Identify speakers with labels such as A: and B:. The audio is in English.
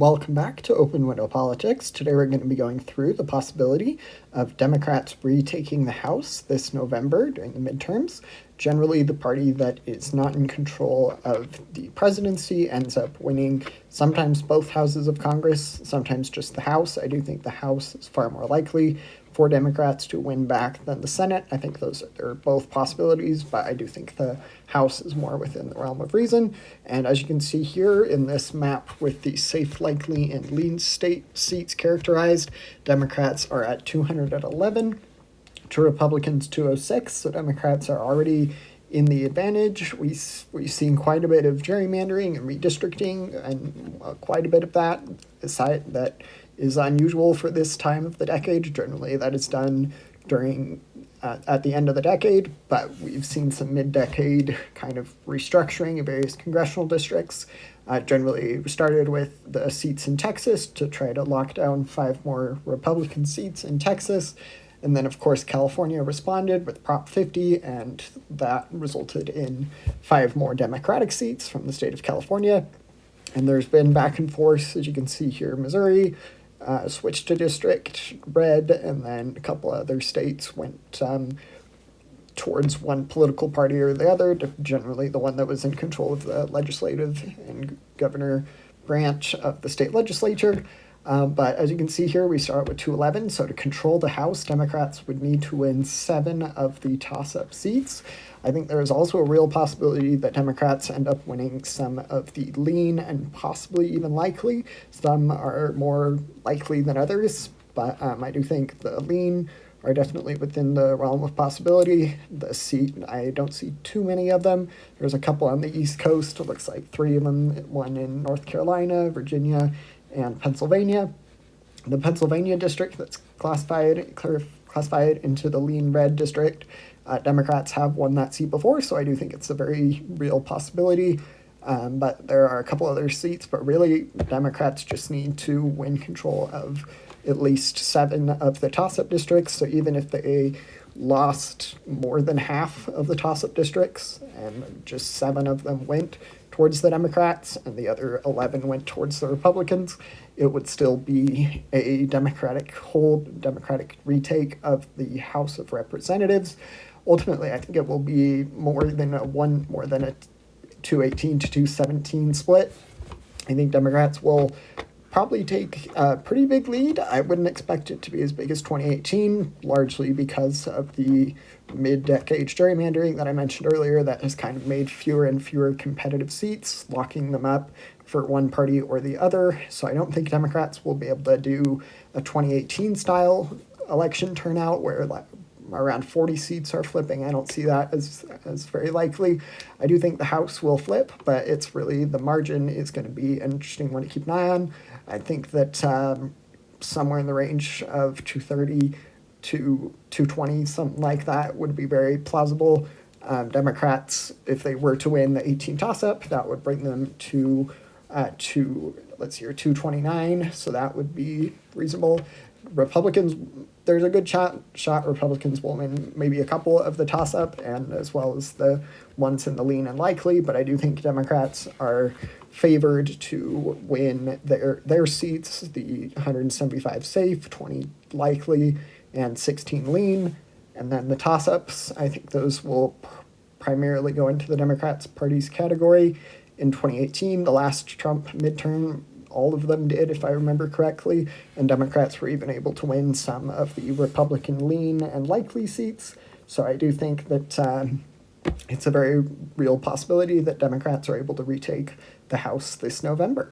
A: Welcome back to Open Window Politics. Today we're going to be going through the possibility of Democrats retaking the House this November during the midterms. Generally, the party that is not in control of the presidency ends up winning sometimes both houses of Congress, sometimes just the House. I do think the House is far more likely for Democrats to win back than the Senate. I think those are both possibilities, but I do think the House is more within the realm of reason. And as you can see here in this map with the safe, likely, and lean state seats characterized, Democrats are at 211 to Republicans 206, so Democrats are already in the advantage. We've seen quite a bit of gerrymandering and redistricting, and quite a bit of that is unusual for this time of the decade. Generally, that is done during at the end of the decade, but we've seen some mid-decade kind of restructuring of various congressional districts. Generally started with the seats in Texas to try to lock down 5 more Republican seats in Texas. And then, of course, California responded with Prop 50, and that resulted in 5 more Democratic seats from the state of California. And there's been back and forth, as you can see here, Missouri switched to district red, and then a couple other states went towards one political party or the other, generally the one that was in control of the legislative and governor branch of the state legislature. But as you can see here, we start with 211. So to control the House, Democrats would need to win 7 of the toss-up seats. I think there is also a real possibility that Democrats end up winning some of the lean and possibly even likely. Some are more likely than others, but I do think the lean are definitely within the realm of possibility. The seat, I don't see too many of them. There's a couple on the East Coast. It looks like 3 of them, one in North Carolina, Virginia, and Pennsylvania. The Pennsylvania district that's classified into the lean red district, Democrats have won that seat before, so I do think it's a very real possibility. But there are a couple other seats, but really Democrats just need to win control of at least 7 of the toss-up districts. So even if they lost more than half of the toss-up districts and just 7 of them went towards the Democrats and the other 11 went towards the Republicans, it would still be a Democratic retake of the House of Representatives. Ultimately, I think it will be more than a 218 to 217 split. I think Democrats will probably take a pretty big lead. I wouldn't expect it to be as big as 2018, largely because of the mid-decade gerrymandering that I mentioned earlier that has kind of made fewer and fewer competitive seats, locking them up for one party or the other. So I don't think Democrats will be able to do a 2018 style election turnout where around 40 seats are flipping. I don't see that as very likely. I do think the House will flip, but it's really the margin is going to be an interesting one to keep an eye on. I think that somewhere in the range of 230 to 220, something like that, would be very plausible. Democrats, if they were to win the 18 toss-up, that would bring them to 229, so that would be reasonable. Republicans, there's a good shot Republicans will win maybe a couple of the toss-up and as well as the ones in the lean and likely, but I do think Democrats are favored to win their seats, the 175 safe, 20 likely, and 16 lean. And then the toss-ups, I think those will primarily go into the Democrats' party's category. In 2018, the last Trump midterm, all of them did, if I remember correctly, and Democrats were even able to win some of the Republican lean and likely seats. So I do think that it's a very real possibility that Democrats are able to retake the House this November.